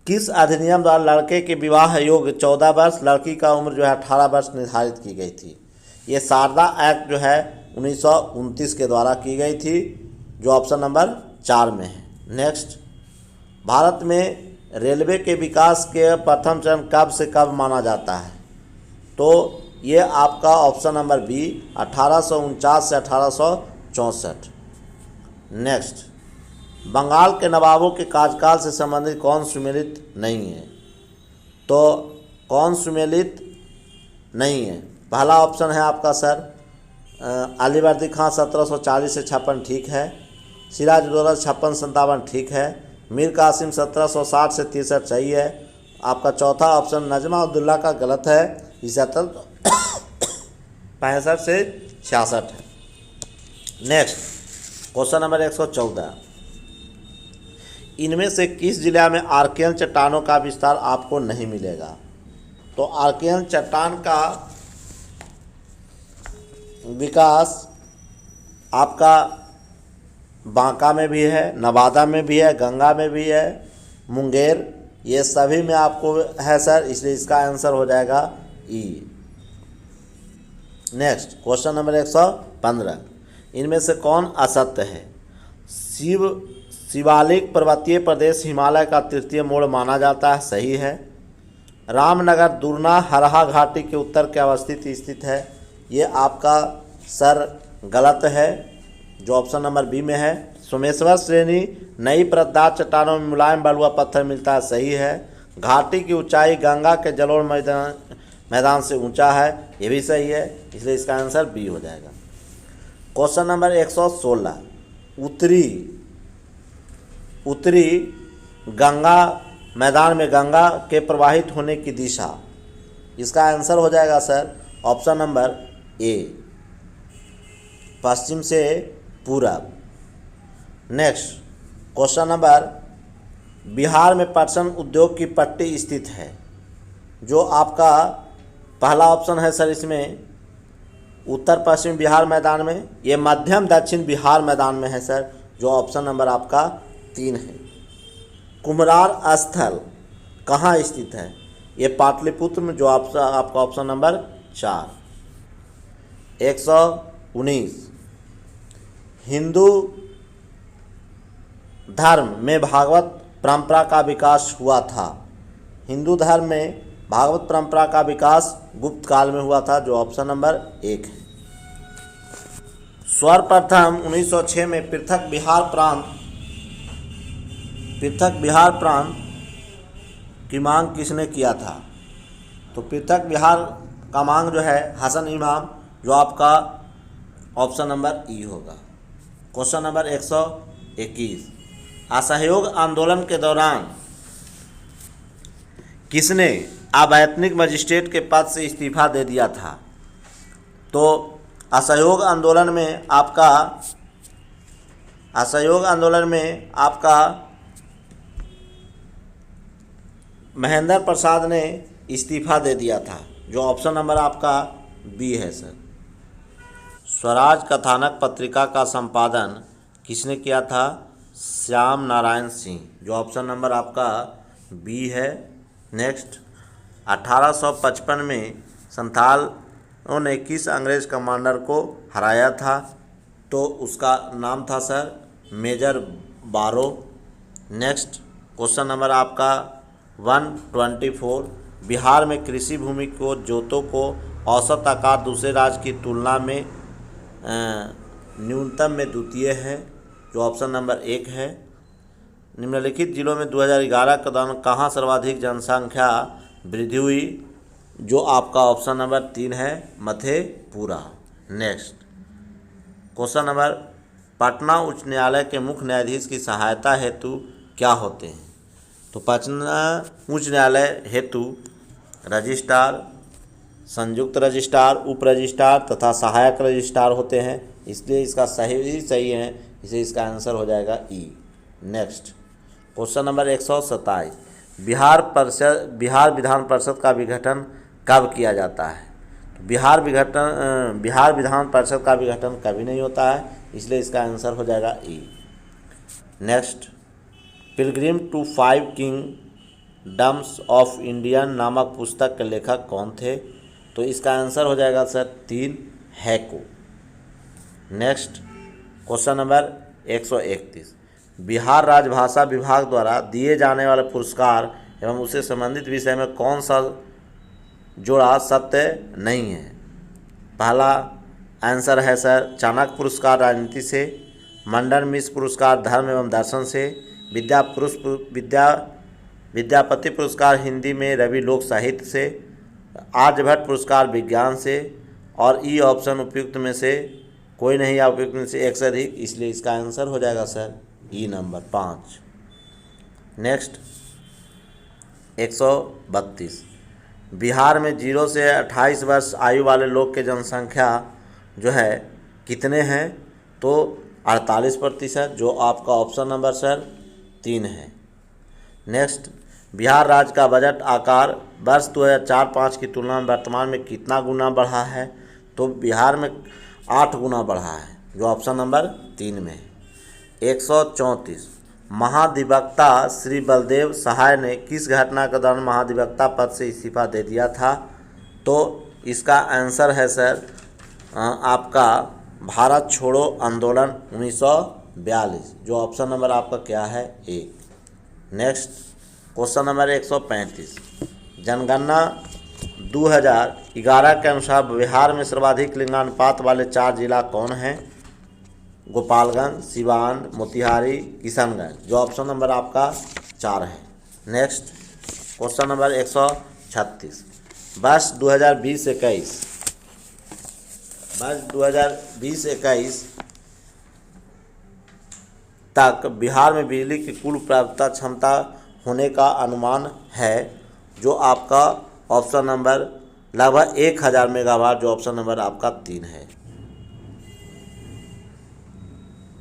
किस अधिनियम द्वारा लड़के के विवाह योग्य 14 वर्ष, लड़की का उम्र जो है 18 वर्ष निर्धारित की गई थी? ये शारदा एक्ट जो है 1929 के द्वारा की गई थी, जो ऑप्शन नंबर 4 में है। नेक्स्ट, भारत में रेलवे के विकास के प्रथम चरण कब से कब माना जाता है? तो ये आपका ऑप्शन नंबर बी 1849 से 1864। नेक्स्ट, बंगाल के नवाबों के कार्यकाल से संबंधित कौन सुमेलित नहीं है? तो कौन सुमेलित नहीं है? पहला ऑप्शन है आपका सर अलीवर्दी खां 1740 से 56 ठीक है, सिराजुद्दौला 56-57 ठीक है, मीर कासिम 1760 से 63 सही है। आपका चौथा ऑप्शन नजमा अब्दुल्ला का गलत है, 65 से 66 है। नेक्स्ट क्वेश्चन नंबर 114, इनमें से किस जिला में आर्कियन चट्टानों का विस्तार आपको नहीं मिलेगा? तो आर्कियन चट्टान का विकास आपका बांका में भी है, नवादा में भी है, गंगा में भी है, मुंगेर, ये सभी में आपको है सर, इसलिए इसका आंसर हो जाएगा ई। नेक्स्ट क्वेश्चन नंबर 115, इनमें से कौन असत्य है? शिवालिक पर्वतीय प्रदेश हिमालय का तृतीय मोड़ माना जाता है, सही है। रामनगर दुर्ना हरहा घाटी के उत्तर के अवस्थित स्थित है, ये आपका सर गलत है, जो ऑप्शन नंबर बी में है। सोमेश्वर श्रेणी नई परतदार चट्टानों में मुलायम बलुआ पत्थर मिलता है, सही है। घाटी की ऊंचाई गंगा के जलोढ़ मैदान से ऊंचा है, ये भी सही है, इसलिए इसका आंसर बी हो जाएगा। क्वेश्चन नंबर 116, उत्तरी गंगा मैदान में गंगा के प्रवाहित होने की दिशा, इसका आंसर हो जाएगा सर ऑप्शन नंबर ए, पश्चिम से पूरब। नेक्स्ट क्वेश्चन नंबर, बिहार में पटसन उद्योग की पट्टी स्थित है, जो आपका पहला ऑप्शन है सर इसमें उत्तर पश्चिम बिहार मैदान में, ये मध्यम दक्षिण बिहार मैदान में है सर, जो ऑप्शन नंबर आपका 3 है। कुम्हरार स्थल कहाँ स्थित है? ये पाटलिपुत्र में, जो आपका ऑप्शन नंबर 4। 119, हिंदू धर्म में भागवत परंपरा का विकास हुआ था। हिंदू धर्म में भागवत परंपरा का विकास गुप्त काल में हुआ था, जो ऑप्शन नंबर 1 है। सर्वप्रथम 1906 में पृथक बिहार प्रांत की मांग किसने किया था? तो पृथक बिहार का मांग जो है हसन इमाम, जो आपका ऑप्शन नंबर ई होगा। क्वेश्चन नंबर 121, असहयोग आंदोलन के दौरान किसने अवैतनिक मजिस्ट्रेट के पद से इस्तीफा दे दिया था? तो असहयोग आंदोलन में आपका महेंद्र प्रसाद ने इस्तीफा दे दिया था, जो ऑप्शन नंबर आपका बी है सर। स्वराज कथानक पत्रिका का संपादन किसने किया था? श्याम नारायण सिंह, जो ऑप्शन नंबर आपका बी है। नेक्स्ट 1855 में संथालों ने किस अंग्रेज कमांडर को हराया था? तो उसका नाम था सर मेजर बारो। नेक्स्ट क्वेश्चन नंबर आपका 124, बिहार में कृषि भूमि को जोतों को औसत आकार दूसरे राज्य की तुलना में न्यूनतम में द्वितीय है, जो ऑप्शन नंबर 1 है। निम्नलिखित जिलों में 2011 के दौरान कहाँ सर्वाधिक जनसंख्या वृद्धि हुई, जो आपका ऑप्शन नंबर 3 है, Madhepura. Next question number, Patna उच्च न्यायालय के मुख्य न्यायाधीश की सहायता हेतु क्या होते हैं? तो पटना उच्च न्यायालय हेतु रजिस्ट्रार, संयुक्त रजिस्ट्रार, उप रजिस्ट्रार तथा सहायक रजिस्ट्रार होते हैं, इसलिए इसका सही है, इसे इसका आंसर हो जाएगा E. Next question number 127, Bihar Vidhan Parishad का विघटन कब किया जाता है? तो बिहार विधान परिषद का विघटन कभी नहीं होता है, इसलिए इसका आंसर हो जाएगा E. Next, pilgrim to 5 kingdoms of Indian नामक पुस्तक के लेखक कौन थे? तो इसका आंसर हो जाएगा सर 3, हैको। नेक्स्ट क्वेश्चन नंबर 131, बिहार राजभाषा विभाग द्वारा दिए जाने वाले पुरस्कार एवं उससे संबंधित विषय में कौन सा जोड़ा सत्य नहीं है? पहला आंसर है सर चाणक्य पुरस्कार राजनीति से, मंडन मिश्र पुरस्कार धर्म एवं दर्शन से, विद्यापति पुरस्कार हिंदी में रवि लोक साहित्य से, आर्यभट्ट पुरस्कार विज्ञान से, और ई ऑप्शन उपयुक्त में से कोई नहीं या उपयुक्त में से एक से अधिक, इसलिए इसका आंसर हो जाएगा सर ई नंबर 5। नेक्स्ट 132, बिहार में 0 से 28 वर्ष आयु वाले लोग की जनसंख्या जो है कितने हैं? तो 48%, जो आपका ऑप्शन नंबर सर 3 है। नेक्स्ट, बिहार राज्य का बजट आकार वर्ष 2004-05 की तुलना में वर्तमान में कितना गुना बढ़ा है? तो बिहार में 8 गुना बढ़ा है, जो ऑप्शन नंबर 3 में है। 134, महाधिवक्ता श्री बलदेव सहाय ने किस घटना के दौरान महाधिवक्ता पद से इस्तीफा दे दिया था? तो इसका आंसर है सर आपका भारत छोड़ो आंदोलन 1942, जो ऑप्शन नंबर आपका क्या है? 1। नेक्स्ट क्वेश्चन नंबर 135, जनगणना 2011 के अनुसार बिहार में सर्वाधिक लिंगानुपात वाले 4 जिला कौन हैं? गोपालगंज, सिवान, मोतिहारी, किशनगंज, जो ऑप्शन नंबर आपका 4 है। नेक्स्ट क्वेश्चन नंबर 136, वर्ष 2020-21 तक बिहार में बिजली की कुल प्राप्यता क्षमता होने का अनुमान है, जो आपका ऑप्शन नंबर लगभग 1000 मेगावाट, जो ऑप्शन नंबर आपका 3 है।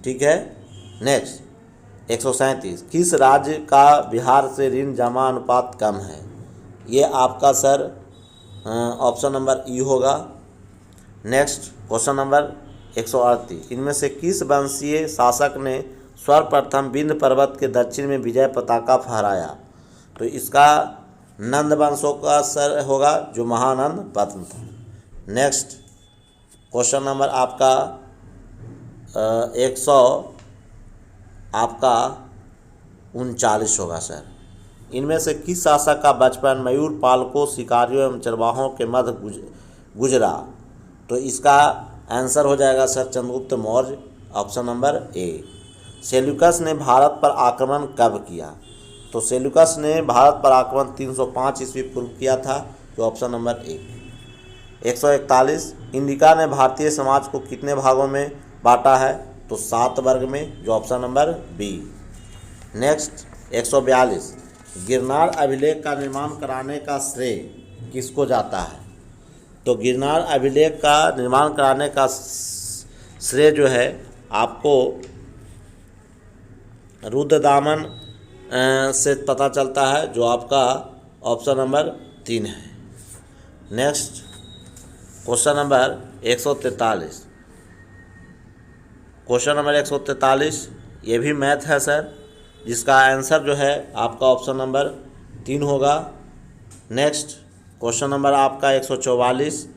ठीक है। नेक्स्ट 137, किस राज्य का बिहार से ऋण जमा अनुपात कम है? ये आपका सर ऑप्शन नंबर ई होगा। नेक्स्ट क्वेश्चन नंबर 138, इनमें से किस वंशीय शासक ने सर्वप्रथम विंध्य पर्वत के दक्षिण में विजय पताका फहराया? तो इसका नंद वंशों का सर होगा, जो महानंद पद्म था। नेक्स्ट क्वेश्चन नंबर आपका 139 होगा सर। इनमें से किस शासक का बचपन मयूर पालकों, शिकारियों एवं चरवाहों के मध्य गुजरा? तो इसका आंसर हो जाएगा sir Chandragupta Maurya, option number A. Seleucus ने भारत पर आक्रमण कब किया? तो सेल्यूकस ने भारत पर आक्रमण 305 ईस्वी पूर्व किया था, जो ऑप्शन नंबर 1। 141, इंडिका ने भारतीय समाज को कितने भागों में बांटा है? तो 7 वर्ग में, जो option number B. Next 142, Girnar अभिलेख का निर्माण कराने का श्रेय किसको जाता है? तो गिरनार अभिलेख का निर्माण कराने का श्रेय जो है आपको रुद्रदामन से पता चलता है, जो आपका ऑप्शन नंबर 3 है। Next question number 143, question number 143 ये भी मैथ है सर, जिसका आंसर जो है आपका ऑप्शन नंबर 3 होगा। नेक्स्ट क्वेश्चन नंबर आपका 144,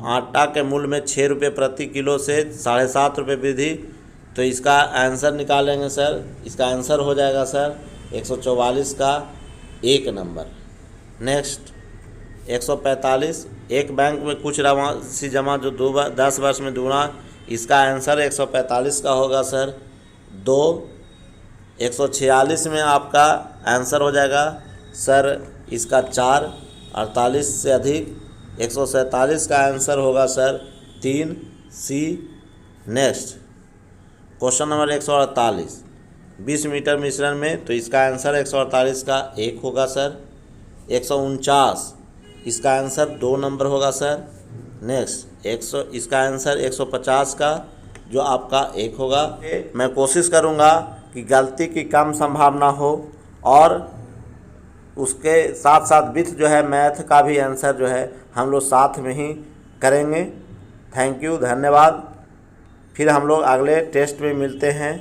आटा के मूल्य में 6 रुपये प्रति किलो से 7.5 रुपये वृद्धि, तो इसका आंसर निकालेंगे सर। इसका आंसर हो जाएगा सर 144 का 1 नंबर। नेक्स्ट 145, एक बैंक में कुछ राशि जमा जो 10 वर्ष में दूना, इसका आंसर 145 का होगा सर 2। 146 में आपका आंसर हो जाएगा सर इसका 4। 48 से अधिक 147 का आंसर होगा सर 3 सी। नेक्स्ट क्वेश्चन नंबर 148, 20 मीटर मिश्रण में, तो इसका आंसर 148 का 1 होगा सर। 149, इसका आंसर 2 नंबर होगा सर। नेक्स्ट इसका आंसर 150 का जो आपका 1 होगा। मैं कोशिश करूँगा कि गलती की कम संभावना हो और उसके साथ साथ विथ जो है मैथ का भी आंसर जो है हम लोग साथ में ही करेंगे। थैंक यू, धन्यवाद। फिर हम लोग अगले टेस्ट में मिलते हैं।